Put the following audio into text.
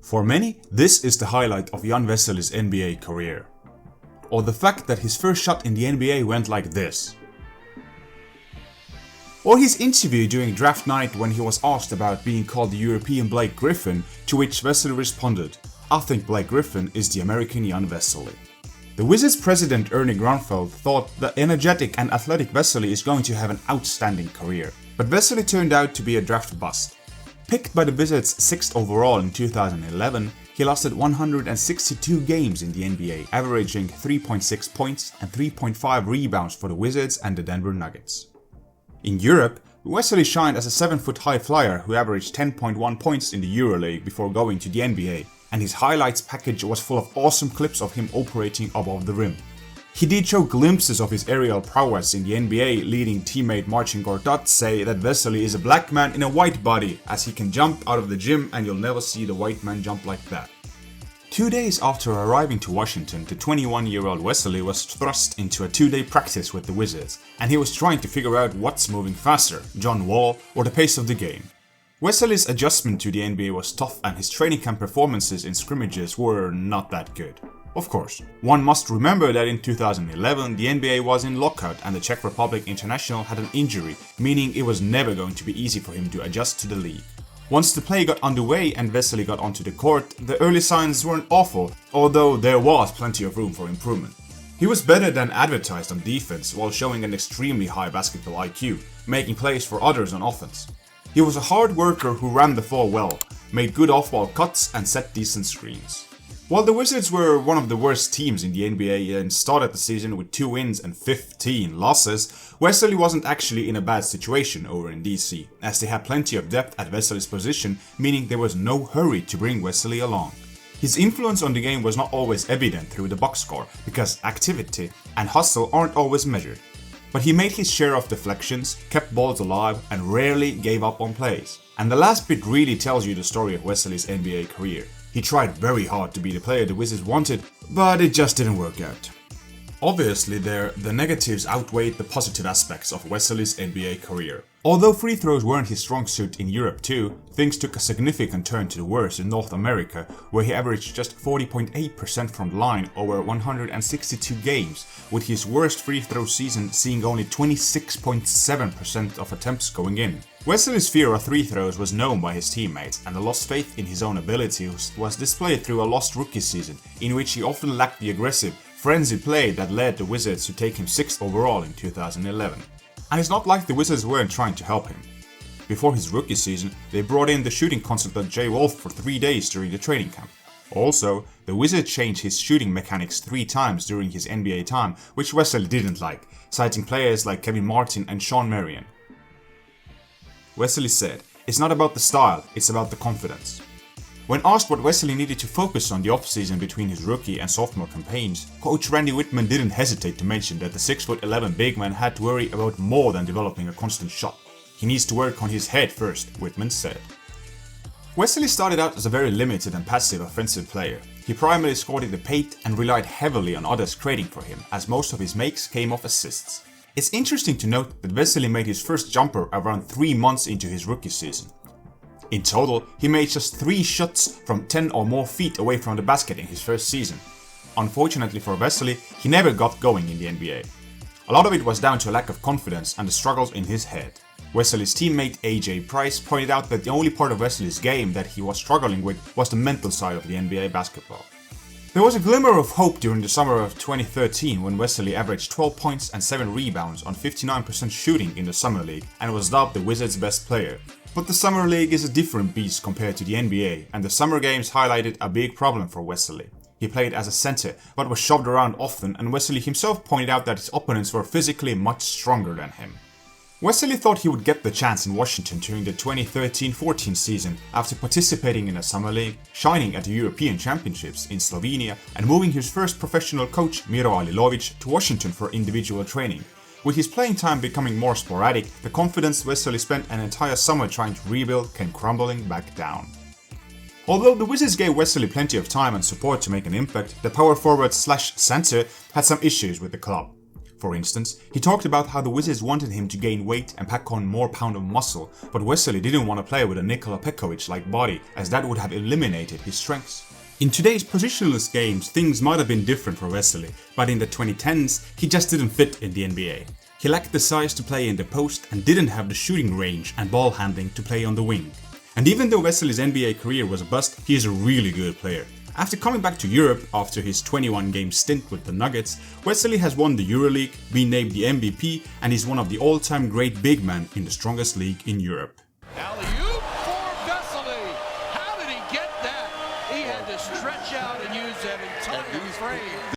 For many, this is the highlight of Jan Vesely's NBA career. Or the fact that his first shot in the NBA went like this. Or his interview during draft night when he was asked about being called the European Blake Griffin, to which Vesely responded, "I think Blake Griffin is the American Jan Vesely." The Wizards president Ernie Grunfeld thought the energetic and athletic Vesely is going to have an outstanding career, but Vesely turned out to be a draft bust. Picked by the Wizards 6th overall in 2011, he lasted 162 games in the NBA, averaging 3.6 points and 3.5 rebounds for the Wizards and the Denver Nuggets. In Europe, Vesely shined as a 7-foot high flyer who averaged 10.1 points in the EuroLeague before going to the NBA, and his highlights package was full of awesome clips of him operating above the rim. He did show glimpses of his aerial prowess in the NBA, leading teammate Marcin Gortat say that Vesely is a black man in a white body, as he can jump out of the gym and you'll never see the white man jump like that. 2 days after arriving to Washington, the 21-year-old Vesely was thrust into a 2-day practice with the Wizards, and he was trying to figure out what's moving faster, John Wall or the pace of the game. Vesely's adjustment to the NBA was tough, and his training camp performances in scrimmages were not that good. Of course, one must remember that in 2011 the NBA was in lockout and the Czech Republic international had an injury, meaning it was never going to be easy for him to adjust to the league. Once the play got underway and Vesely got onto the court, the early signs weren't awful, although there was plenty of room for improvement. He was better than advertised on defense while showing an extremely high basketball IQ, making plays for others on offense. He was a hard worker who ran the floor well, made good off-ball cuts and set decent screens. While the Wizards were one of the worst teams in the NBA and started the season with 2 wins and 15 losses, Vesely wasn't actually in a bad situation over in DC, as they had plenty of depth at Vesely's position, meaning there was no hurry to bring Vesely along. His influence on the game was not always evident through the box score, because activity and hustle aren't always measured. But he made his share of deflections, kept balls alive, and rarely gave up on plays. And the last bit really tells you the story of Vesely's NBA career. He tried very hard to be the player the Wizards wanted, but it just didn't work out. Obviously the negatives outweighed the positive aspects of Vesely's NBA career. Although free throws weren't his strong suit in Europe too, things took a significant turn to the worse in North America, where he averaged just 40.8% from the line over 162 games, with his worst free throw season seeing only 26.7% of attempts going in. Vesely's fear of free throws was known by his teammates, and the lost faith in his own abilities was displayed through a lost rookie season, in which he often lacked the aggressive, frenzied play that led the Wizards to take him 6th overall in 2011. And it's not like the Wizards weren't trying to help him. Before his rookie season, they brought in the shooting consultant Jay Wolf for 3 days during the training camp. Also, the Wizards changed his shooting mechanics 3 times during his NBA time, which Vesely didn't like, citing players like Kevin Martin and Sean Marion. Vesely said, "It's not about the style, it's about the confidence." When asked what Vesely needed to focus on the offseason between his rookie and sophomore campaigns, coach Randy Whitman didn't hesitate to mention that the 6'11" big man had to worry about more than developing a constant shot. He needs to work on his head first, Whitman said. Vesely started out as a very limited and passive offensive player. He primarily scored in the paint and relied heavily on others creating for him, as most of his makes came off assists. It's interesting to note that Vesely made his first jumper around 3 months into his rookie season. In total, he made just 3 shots from 10 or more feet away from the basket in his first season. Unfortunately for Vesely, he never got going in the NBA. A lot of it was down to a lack of confidence and the struggles in his head. Vesely's teammate AJ Price pointed out that the only part of Vesely's game that he was struggling with was the mental side of the NBA basketball. There was a glimmer of hope during the summer of 2013 when Vesely averaged 12 points and 7 rebounds on 59% shooting in the Summer League and was dubbed the Wizards' best player. But the Summer League is a different beast compared to the NBA, and the Summer Games highlighted a big problem for Vesely. He played as a center, but was shoved around often, and Vesely himself pointed out that his opponents were physically much stronger than him. Vesely thought he would get the chance in Washington during the 2013-14 season after participating in a Summer League, shining at the European Championships in Slovenia, and moving his first professional coach Miro Alilovic to Washington for individual training. With his playing time becoming more sporadic, the confidence Vesely spent an entire summer trying to rebuild came crumbling back down. Although the Wizards gave Vesely plenty of time and support to make an impact, the power forward/center had some issues with the club. For instance, he talked about how the Wizards wanted him to gain weight and pack on more pound of muscle, but Vesely didn't want to play with a Nikola Pekovic-like body, as that would have eliminated his strengths. In today's positionless games, things might have been different for Vesely, but in the 2010s, he just didn't fit in the NBA. He lacked the size to play in the post and didn't have the shooting range and ball handling to play on the wing. And even though Vesely's NBA career was a bust, he is a really good player. After coming back to Europe after his 21-game stint with the Nuggets, Vesely has won the EuroLeague, been named the MVP, and is one of the all-time great big men in the strongest league in Europe. Alley-oop for Vesely. How did he get that? He had to stretch out and use that entire frame.